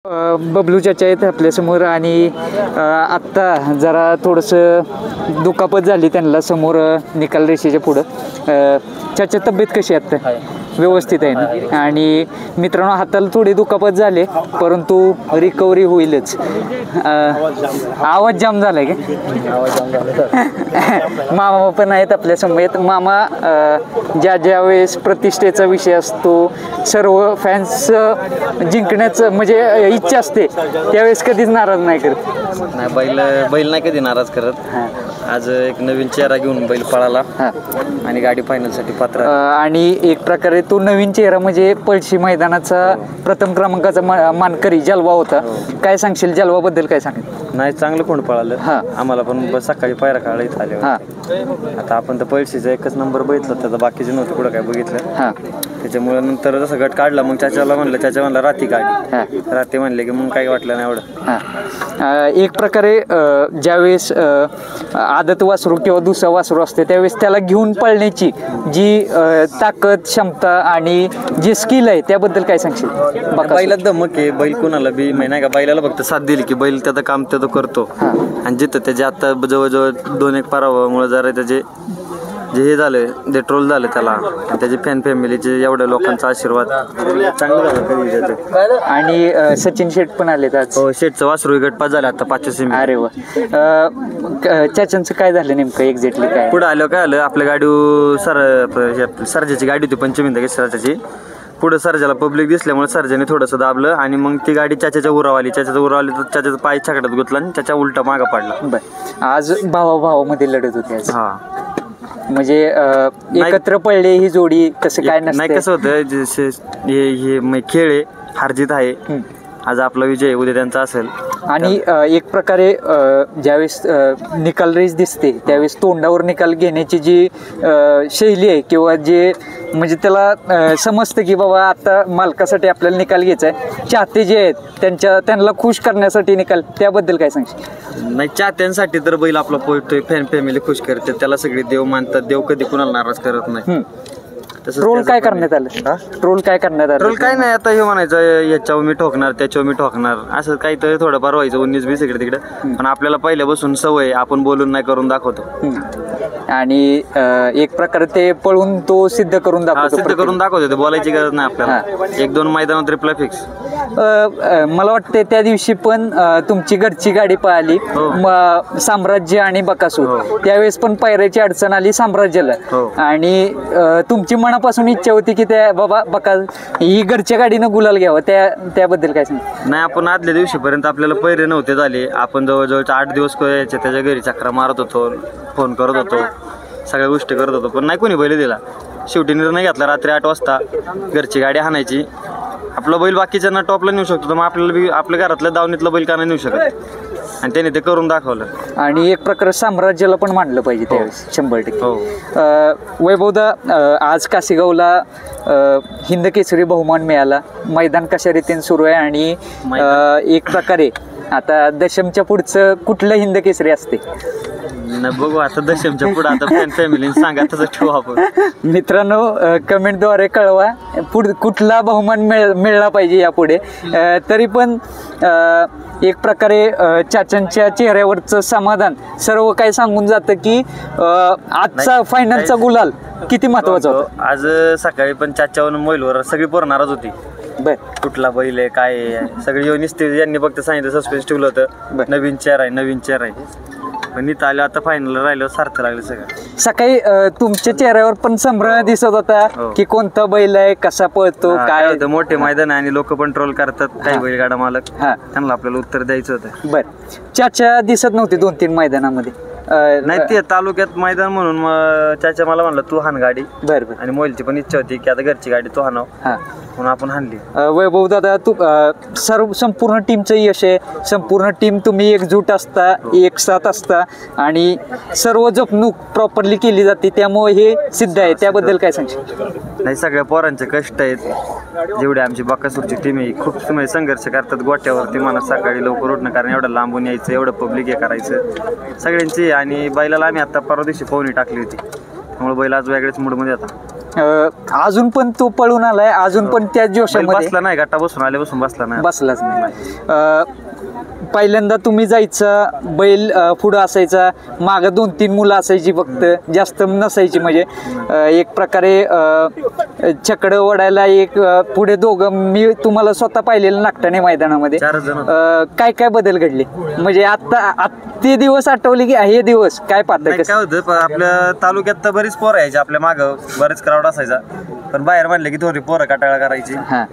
बबलू चाचा आहेत आपल्यासमोर आणि आत्ता जरा थोडंसं दुखापत झाली त्यांना समोर निकाल रेषेच्या पुढं. चाचा तब्येत कशी आहे आत्ता? व्यवस्थित आहे ना? आणि मित्रांनो हाताला थोडी दुखापत झाली परंतु रिकव्हरी होईलच. आवाज जाम झालाय का? मामा पण आहेत आपल्या समोर. मामा, ज्या वेळेस प्रतिष्ठेचा विषय असतो, सर्व फॅन्स जिंकण्याचं म्हणजे इच्छा असते, त्यावेळेस कधीच नाराज नाही करत. नाही, बैल नाही कधी नाराज करत. आज एक नवीन चेहरा घेऊन बैल पळाला आणि गाडी फायनलसाठी पात्र. आणि एक प्रकारे तो नवीन चेहरा म्हणजे पळशी मैदानाचा प्रथम क्रमांकाचा मानकरी जलवा होता. काय सांगशील जलवाबद्दल? काय सांगेल? नाही, चांगलं कोण पळालं. आम्हाला पण सकाळी पायरा काढा इथं आले. आता आपण तर पळशीचा एकच नंबर बघितलं, त्याचा बाकीचे नव्हतं कुठं काय बघितलं. त्याच्यामुळे नंतर जसं गट काढला मग चाचाला म्हणलं राती काढली. राती म्हणले की मग काही वाटलं नाही एवढं. एक प्रकारे ज्यावेळेस आदत वासरू किंवा दुसरा वासरू असते त्यावेळेस त्याला घेऊन पळण्याची जी ताकद, क्षमता आणि जे स्किल आहे त्याबद्दल काय सांगशील? बैलात धमक आहे. बैल कुणाला बी नाही का, बैलाला फक्त साथ दिली की बैल त्याचं काम तो करतो. आणि जिथं त्याचे आता जवळजवळ 2-1 पराभवामुळे जरा त्याचे जे हे झालं, जे ट्रोल झालं त्याला, त्याचे फॅन फॅमिलीचे एवढ्या लोकांचा आशीर्वाद चांगला झाला. आणि सचिन शेठ पण आले आज. हो, शेठचं वासरू गटपास झालं आता 500 सेमी. अरे वा. चाचांचं काय झालं नेमकं एक्झॅक्टली? काय पुढे आलं काय आलं, आपल्या गाडी सरजाची गाडी होती पंचमिंदा सरजाची. पुढं सरजाला पब्लिक दिसल्यामुळे सरजाने थोडंसं दाबलं आणि मग ती गाडी चाच्याच्या उरावाली तर चाच्याचा पाय छाकड्यात गुतला आणि त्याच्या उलटा मागा पडला. बरं, आज भावाभावामध्ये लढत होती आज. म्हणजे एकत्र पडले ही जोडी, कसं काय? नाही, कसं होतं, हे खेळ आहे, हारजीत आहे. आज आपला विजय उद्या त्यांचा असेल. आणि एक प्रकारे ज्यावेळेस निकाल रेस दिसते त्यावेळेस तोंडावर निकाल घेण्याची जी शैली आहे किंवा जे म्हणजे त्याला समजतं की बाबा आता मालकासाठी आपल्याला निकाल घ्यायचा आहे, चाहते जे आहेत त्यांना खुश करण्यासाठी निकाल, त्याबद्दल काय सांगशील? नाही, चाहत्यांसाठी तर बैल आपला पोहोचतोय, फॅन फॅमिली खुश करते, त्याला सगळे देव मानतात. देव कधी कुणाला नाराज करत नाही. ट्रोल काय करण्यात आलं? ट्रोल काय करण्यात आलं? ट्रोल काय नाही, आता हे म्हणायचं याच्यावर मी ठोकणार, त्याच्यावर मी ठोकणार, असं काहीतरी थोडंफार व्हायचं 19-20 इकडे तिकडे. पण आपल्याला पहिल्यापासून सवय, आपण बोलून नाही करून दाखवतो. आणि एक प्रकारे ते पळून तो सिद्ध करून दाखवतो. ते बोलायची गरज नाही आपल्याला. 1-2 मैदानात रिप्लाय फिक्स. मला वाटतं त्या दिवशी पण तुमची घरची गाडी पळाली, साम्राज्य आणि बकासूर. त्यावेळेस पण पायऱ्याची अडचण आली साम्राज्याला. आणि तुमची मनापासून इच्छा होती की त्या बाबा ही घरच्या गाडीनं गुलाल घ्यावं, त्याबद्दल काय सांग? नाही, आपण आदल्या दिवशीपर्यंत आपल्याला पैरे नव्हते झाले. आपण जवळजवळ 8 दिवस त्याच्या घरी चक्रा मारत होतो, फोन करत होतो, सगळ्या गोष्टी करत होतो, पण नाही कोणी बैल दिला. शेवटी निर्णय घेतला रात्री 8 वाजता घरची गाडी हाणायची. आपला बैल बाकीच्यांना टॉपला नेऊ शकतो, तर मग आपल्याला बी आपल्या घरातल्या दावणीतलं बैल का नाही नेऊ शकत, आणि त्याने ते करून दाखवलं. आणि एक प्रकारे साम्राज्याला पण मांडलं पाहिजे त्यावेळेस 100%. वैभवदा, आज कासेगावला हिंद केसरी बहुमान मिळाला. मैदान कशा रीतीने सुरू आहे आणि एक प्रकारे आता दशमच्या पुढचं कुठलं हिंद केसरी असते? नाही, बघू आता दशमच्या पुढे आता फॅन फॅमिली सांगा तसं ठेवू आपण. मित्रांनो, कमेंटद्वारे कळवा कुठला बहुमान मिळला पाहिजे यापुढे. तरी पण एक प्रकारे चाचांच्या चेहऱ्यावरचं समाधान सर्व काही सांगून जातं की आजचा फायनलचा गुलाल किती महत्वाचा होता. आज सकाळी पण चाच्यावर मोबाईलवर सगळी पोरं नाराज होती. कुठला बैल आहे, काय आहे, सगळी येऊन यांनी फक्त सांगितलं, सस्पेन्स ठेवलं होतं, नवीन चेहरा आहे. पण इथं आलं, आता फायनल राहिलं, सारखं लागलं सगळं. सकाळी तुमच्या चेहऱ्यावर पण संभ्रम दिसत होता की कोणता बैल आहे, कसा पळतो, काय. मोठे मैदान आहे आणि लोक पण ट्रोल करतात, काही बैलगाडा मालक, त्यांना आपल्याला उत्तर द्यायचं होतं. बरं, चाचा दिसत नव्हते 2-3 मैदानामध्ये. नाही, ते तालुक्यात मैदान म्हणून मग चाचा मला म्हणलं तू हाण गाडी. बरं. आणि मोबाईलची पण इच्छा होती की आता घरची गाडी तू हाणाव, म्हणून आपण हाणली. वैभव दादा, तू संपूर्ण टीमचं यश आहे. संपूर्ण टीम तुम्ही एकजूट असता, एकसाथ असता आणि सर्व जपणूक प्रॉपरली केली जाते, त्यामुळे हे सिद्ध आहे. त्याबद्दल काय सांगशील? नाही, सगळ्या पोरांचे कष्ट आहेत. जेवढी आमची बकासूरची टीम आहे खूप संघर्ष करतात गोट्यावरती, मला सकाळी लवकर उठणं, कारण एवढं लांबून यायचं, एवढं पब्लिक हे करायचं सगळ्यांची. आणि बैलाला आम्ही आता परवा दिवशी पाहुणी टाकली होती, त्यामुळे बैल आज वेगळ्याच मूडमध्ये होता. अजून पण तो पळून आलाय, अजून पण त्या बैल जोशामध्ये बसला नाही, गट्टा बसून आल्यापासून बसला नाही. बसलाच नाही. पहिल्यांदा तुम्ही जायचा बैल पुढं असायचा, मागं 2-3 मुलं असायची, फक्त जास्त नसायची. म्हणजे एक प्रकारे छकडं ओढायला एक पुढे दोघं, मी तुम्हाला स्वतः पाहिलेलं नागठाणे मैदानामध्ये. 4 जण काय काय बदल घडले म्हणजे आता ते दिवस आठवले की हे दिवस काय पाहताय? नाही, काय होतं आपल्या तालुक्यात तर बरीच पोरं यायची, आपल्या मागं बरेच क्राऊड असायचा, पण बाहेर म्हणले की थोडी पोरं काटाळा करायची. हा,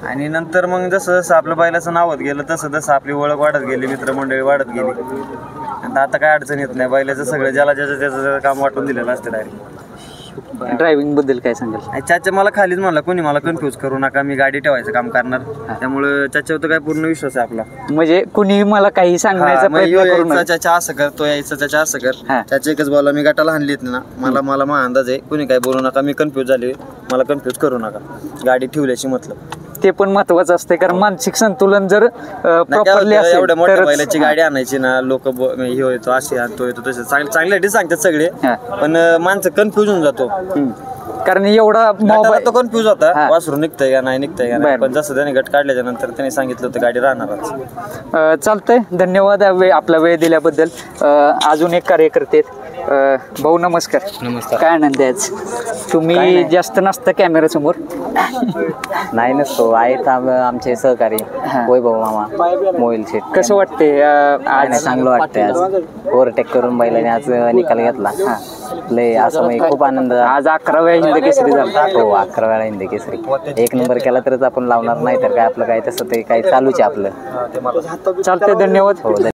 आणि नंतर मग जसं जसं आपल्या बैलाचं नाव होत गेलं तसं तसं आपली ओळख वाढत गेली, मित्रमंडळी वाढत गेली. आता काय अडचण येत नाही, बैलाचं सगळं ज्याला ज्याचं त्याचं काम वाटून दिलेलं असतं डायरेक्ट. ड्रायव्हिंग बद्दल काय सांगाल? चाचा मला खालीच म्हणला, कोणी मला कन्फ्यूज करू नका, मी गाडी ठेवायचं काम करणार. त्यामुळे चाच्यावर तर काय पूर्ण विश्वास आहे आपला. म्हणजे कुणी मला काही सांगण्याचा प्रयत्न करू नका. चाचा असं कर, तो यायचा चाचा असं कर. हा. चाचा एकच बोला, मी गटाला हाणलीत ना, मला मा अंदाज आहे, कोणी काय बोलू नका, मी कन्फ्यूज झाले, मला कन्फ्यूज करू नका, गाडी ठेवल्याशी मतलब. ते पण महत्वाचं असते, कारण मानसिक संतुलन जर प्रॉपरली असेल एवढ्या मोठ्या तरच- बैलाची गाडी आणायची ना, लोक हे येतो असे आणतो येतो तसे चांगल्या सांगतात सगळे, हा. पण माणसं कन्फ्यूज होऊन जातो. कारण एवढा तो कन्फ्यूज होता, हा. वासरू निघतंय का नाही निघतंय का नाही, बरं. पण जसं त्याने गट काढल्याच्या नंतर त्याने सांगितलं होतं गाडी राहणारच. चालतंय. धन्यवाद आपला वेळ दिल्याबद्दल. अजून एक कार्यकर्ते आहेत. भाऊ नमस्कार. नमस्कार. काय आनंद आहे आज? तुम्ही जास्त नसता कॅमेरा समोर. नाही नसतो, आहेत आमचे सहकारी वैभव मामा, मोबाईल शेट. कसं वाटते आज चांगलं वाटतंय, आज ओव्हरटेक करून बैलाने आज निकाल घेतला. लय असं म्हणजे खूप आनंद. आज 11व्या हिंद केसरी झाला. हो, 11 वेळा हिंद केसरी. 1 नंबर केला तरच आपण लावणार, नाही तर काय आपलं काय तसं ते काय चालूच आहे आपलं. चालतंय. धन्यवाद. हो.